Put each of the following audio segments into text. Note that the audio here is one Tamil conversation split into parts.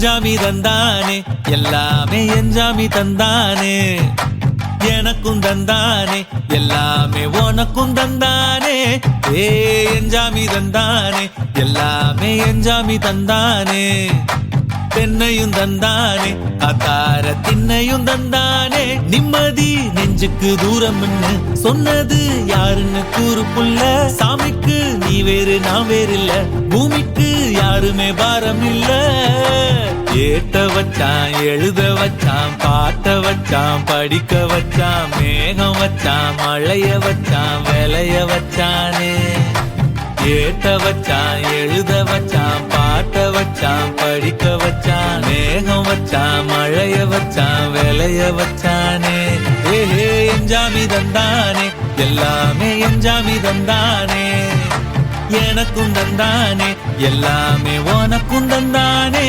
எஞ்சாமி தந்தானே எல்லாமே எஞ்சாமி தந்தானே எனக்கும் தந்தானே எல்லாமே உனக்கும் தந்தானே ஏ எஞ்சாமி தந்தானே எல்லாமே எஞ்சாமி தந்தானே தென்னையும் தந்தானே காத்தார திண்ணையும் தந்தானே நிம்மதி நெஞ்சுக்கு தூரம்னு சொன்னது யாருன்னு கூறு புள்ள சாமிக்கு நீ வேறு நான் வேறு இல்ல பூமிக்கு யாருமே பாரம் இல்ல ஏட்ட வச்சான் எழுத வச்சான் பாட்ட வச்சான் படிக்க வச்சான் மேகம் வச்சான் மழைய வச்சான் விளைய வச்சானே ஏட்ட வச்சான் எழுத வச்சான் பாட்ட வச்சான் படிக்க வச்சான் மேகம் வச்சான் மழைய வச்சான் விளைய வச்சானே ஏஹே எஞ்சாமி தந்தானே எல்லாமே எஞ்சாமி தந்தானே எனக்கும் தந்தானே எல்லாமே உனக்கும் தந்தானே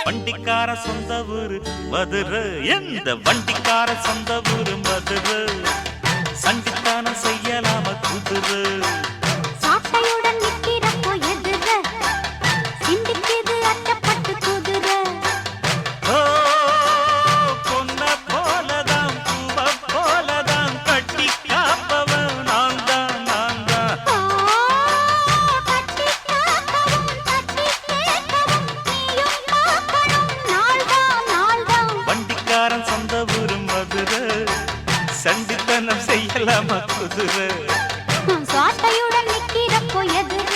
வண்டிக்கார சொந்த ஊரு மதுரை எந்த வண்டிக்கார சொந்த ஊரு மதுரை சண்டித்தானம் செய்யலாம குதிரை சாட்டையுடன் நிற்கிறப்போ எதிர சிந்திக்கிது அட்டப்பட்டு குதிரை பொன்ன போலதான் பூவ போலதான் கட்டி காப்பவன் நான் தான் நான் தான் கட்டி காக்கவும் கட்டி கேட்கவும் நீயும் பார்க்கணும் நாள்தான் நாள்தான் வண்டிக்காரன் சொந்த ஊரு மதுரை சண்டித்தனம் செய்யலாம குதிரை சாட்டையுடன் நிற்கிறப்போ எதிர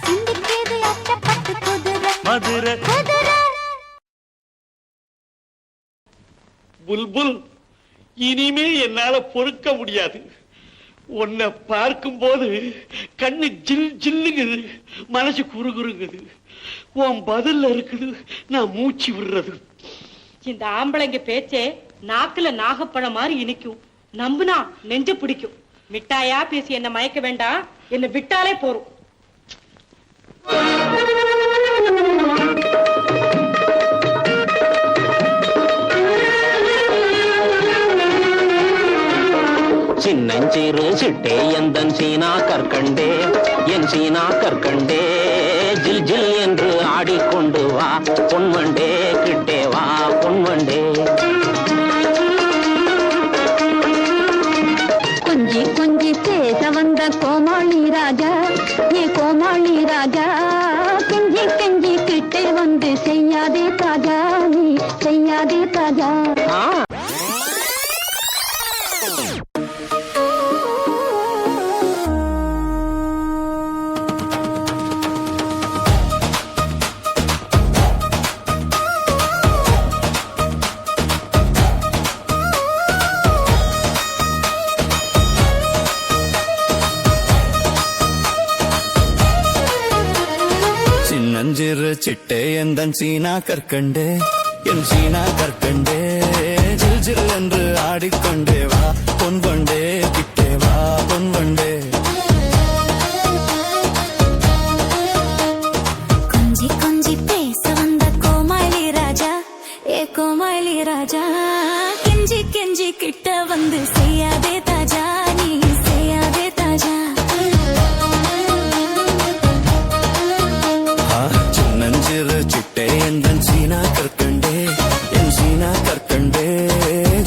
சிந்திக்கிது அட்டப்பட்டு குதிரை மதுரை குதிரை புல்புல் இனிமே என்னால பொறுக்க முடியாது. உன்னை பார்க்கும்போது கண்ணு ஜில் ஜில்லுங்குது, மனசு குறுகுறுங்குது. உன் பதில்ல இருக்குது நான் மூச்சு விடுறது. இந்த ஆம்பளைங்க பேச்சே நாக்குல நாகப்பழம் மாதிரி இனிக்கும், நம்புனா நெஞ்ச பிடிக்கும். மிட்டாயா பேசி என்ன மயக்க வேண்டாம், என்ன விட்டாலே போறோம். சின்னஞ்சிறு சிட்டே எந்தன் சீனா கற்கண்டே என் சீனா கற்கண்டே ஜில் ஜில் என்று ஆடிக்கொண்டு வா பொன்வண்டே கிட்டே வா பொன்வண்டே கொஞ்சி கொஞ்சி பேச வந்த கோமாளி ராஜா, ஏ கோமாளி ராஜா, கெஞ்சி கெஞ்சி கிட்டே வந்து செய்யாதே தாஜா, நீ செய்யாதே தாஜா. சின்னஞ்சிறு சிட்டே எந்தன் சீனா கற்கண்டே என் சீனா கற்கண்டே ஜில் ஜில் என்று ஆடிக்கொண்டே வா பொன்வண்டே கிட்டே வா பொன்வண்டே. கொஞ்சி கொஞ்சி பேச வந்த கோமாளி ராஜா, ஏ கோமாளி ராஜா, கெஞ்சி கெஞ்சி கிட்ட வந்து செய்யாதே தாஜா, நீ செய்யாதே தாஜா. சின்னஞ்சிறு சிட்டே எந்தன் சீனா கற்கண்டே என் சீனா கற்கண்டே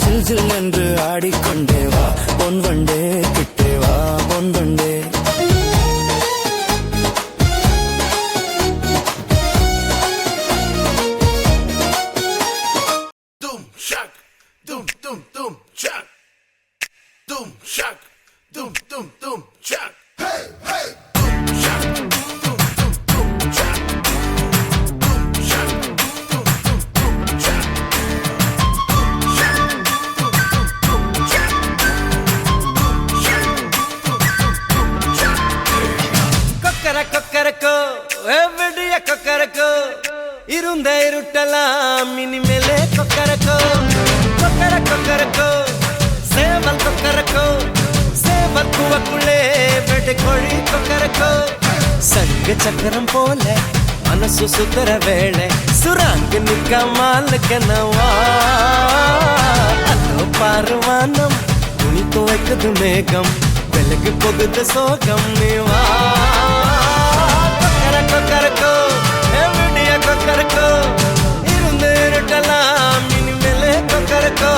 ஜில் ஜில் என்று ஆடிக்கொண்டே வா பொன்வண்டே கிட்டே வா பொன்வண்டே. doom shock, doom doom doom shock. Hey hey, doom shock, doom doom doom shock, doom shock, doom doom doom shock, doom shock, doom doom doom shock, doom shock, doom doom doom shock. கொக்கர Kokkarakko எவ்வடிய Kokkarakko இருந்த இருட்டலாம் இனிமேலே கொக்கரக்கோ கொக்கர கொக்கரக்கோ சேவல் கொக்கரக்கோ சேவல் கூவக்குள்ளே வெட்டு கோழி கொக்கரக்கோ சங்க சக்கரம் போல மனசு சுத்தர வேளை சுராங்கு நிக்காமலுக்கனவா அதோ பாருவானம் துணி துவைக்குது மேகம் விலகு போகுது சோகம் நீவா கொக்கர கொக்கரக்கோ எவ்வடிய கொக்கரக்கோ இருந்து இருட்டலாம் இனிமேலே கொக்கரக்கோ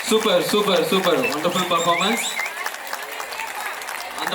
Super, wonderful performance.